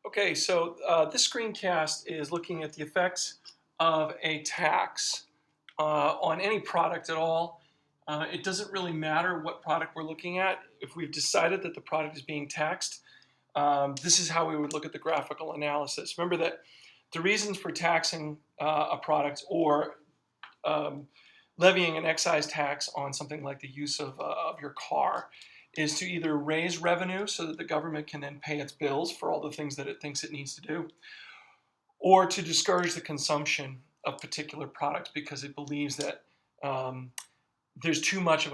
Okay, so this screencast is looking at the effects of a tax on any product at all. It doesn't really matter what product we're looking at. If we've decided that the product is being taxed, this is how we would look at the graphical analysis. Remember that the reasons for taxing a product or um, levying an excise tax on something like the use of your car is to either raise revenue so that the government can then pay its bills for all the things that it thinks it needs to do, or to discourage the consumption of particular products because it believes that um, there's too much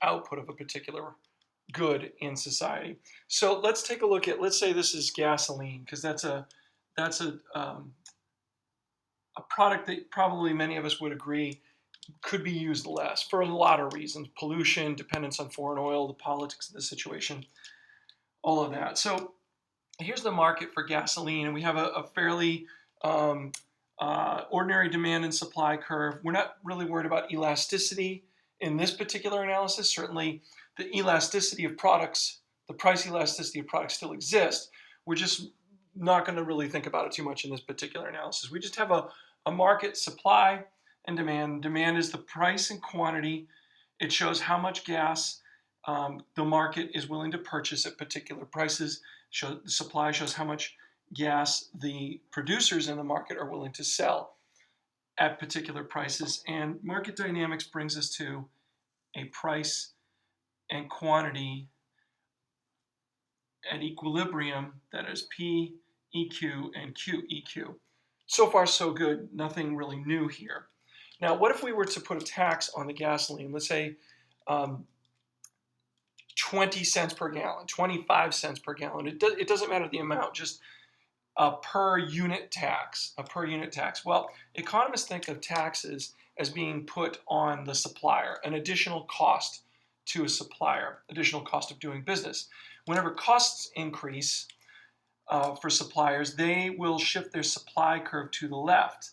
output of a particular good in society. So let's take a look at, let's say this is gasoline, because that's a product that probably many of us would agree could be used less for a lot of reasons: pollution, dependence on foreign oil, the politics of the situation, all of that. So here's the market for gasoline, and we have a fairly um, ordinary demand and supply curve. We're not really worried about elasticity in this particular analysis. Certainly, the elasticity of products, the price elasticity of products still exists. We're just not going to really think about it too much in this particular analysis. We just have a market supply and demand. Demand is the price and quantity. It shows how much gas the market is willing to purchase at particular prices. The supply shows how much gas the producers in the market are willing to sell at particular prices. And market dynamics brings us to a price and quantity at equilibrium, that is P EQ and Q EQ. So far, so good. Nothing really new here. Now, what if we were to put a tax on the gasoline? Let's say 20 cents per gallon, 25 cents per gallon. It doesn't matter the amount, just a per unit tax, a per unit tax. Well, economists think of taxes as being put on the supplier, an additional cost to a supplier, additional cost of doing business. Whenever costs increase for suppliers, they will shift their supply curve to the left.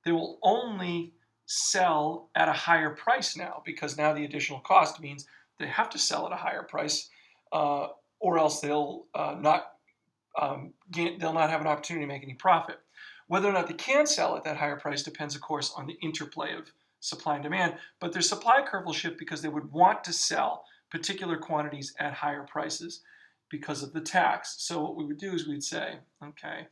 They will only sell at a higher price now, because now the additional cost means they have to sell at a higher price, or else they'll not have an opportunity to make any profit. Whether or not they can sell at that higher price depends, of course, on the interplay of supply and demand, but their supply curve will shift because they would want to sell particular quantities at higher prices because of the tax. So what we would do is we'd say, okay,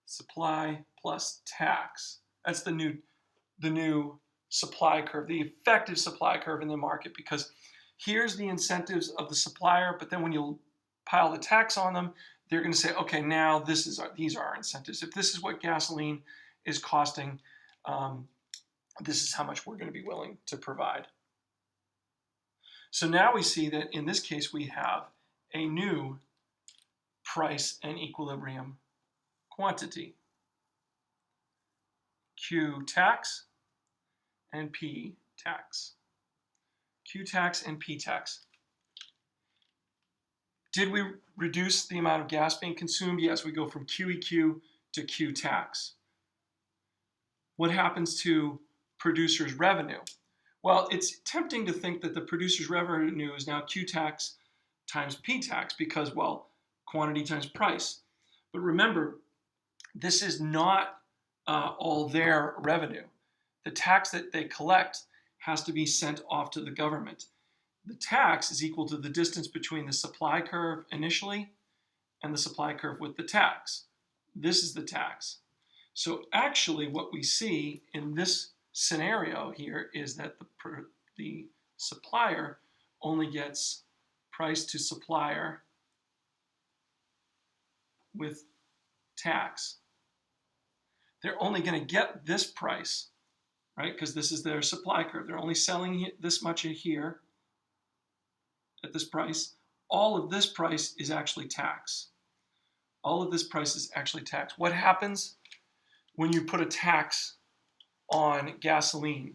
supply plus tax. That's the new supply curve, the effective supply curve in the market, because here's the incentives of the supplier, but then when you pile the tax on them, they're going to say, okay, now these are our incentives. If this is what gasoline is costing, this is how much we're going to be willing to provide. So now we see that in this case we have a new price and equilibrium quantity. Q tax and P tax. Q tax and P tax. Did we reduce the amount of gas being consumed? Yes, we go from QEQ to Q tax. What happens to producers' revenue? Well, it's tempting to think that the producer's revenue is now Q tax times P tax because, well, quantity times price. But remember, this is not all their revenue. The tax that they collect has to be sent off to the government. The tax is equal to the distance between the supply curve initially and the supply curve with the tax. This is the tax. So actually what we see in this scenario here is that the supplier only gets price to supplier with tax. They're only going to get this price, right? Because this is their supply curve. They're only selling this much here at this price. All of this price is actually tax. All of this price is actually tax. What happens when you put a tax on gasoline?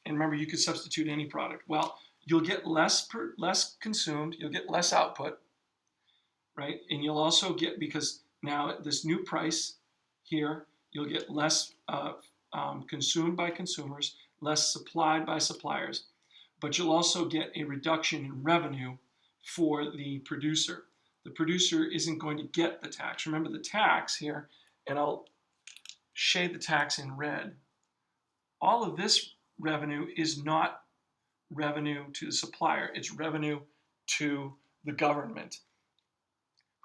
And remember, you could substitute any product. Well, you'll get less consumed, you'll get less output, right? And you'll also get, because now at this new price here, you'll get less consumed by consumers, less supplied by suppliers, but you'll also get a reduction in revenue for the producer. the producer isn't going to get the tax. Remember the tax here, and I'll shade the tax in red. All of this revenue is not revenue to the supplier, it's revenue to the government.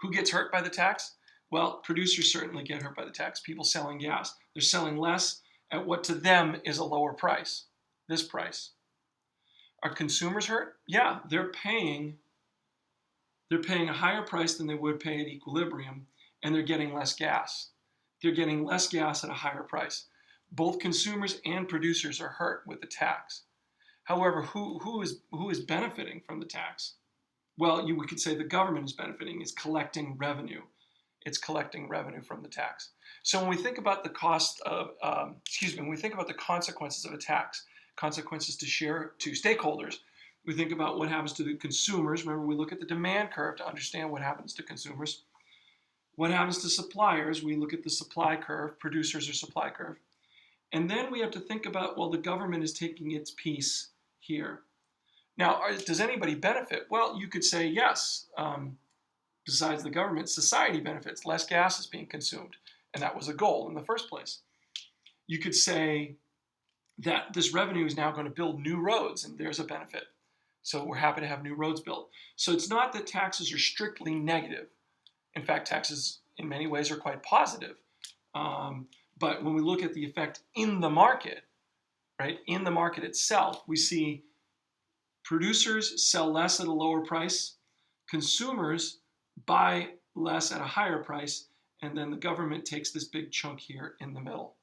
Who gets hurt by the tax? Well, producers certainly get hurt by the tax. People selling gas, they're selling less at what to them is a lower price, this price. Are consumers hurt? Yeah, they're paying a higher price than they would pay at equilibrium, and they're getting less gas. They're getting less gas at a higher price. Both consumers and producers are hurt with the tax. However, who is benefiting from the tax? Well, we could say the government is benefiting, it's collecting revenue. It's collecting revenue from the tax. So when we think about the cost of, when we think about the consequences of a tax, consequences to stakeholders, we think about what happens to the consumers. Remember, we look at the demand curve to understand what happens to consumers. What happens to suppliers? We look at the supply curve, producers or supply curve. And then we have to think about, well, the government is taking its piece here. Now, does anybody benefit? Well, you could say yes. Besides the government, society benefits. Less gas is being consumed. And that was a goal in the first place. You could say that this revenue is now going to build new roads, and there's a benefit. So we're happy to have new roads built. So it's not that taxes are strictly negative. In fact, taxes in many ways are quite positive. But when we look at the effect in the market, right, in the market itself, we see producers sell less at a lower price, consumers buy less at a higher price, and then the government takes this big chunk here in the middle.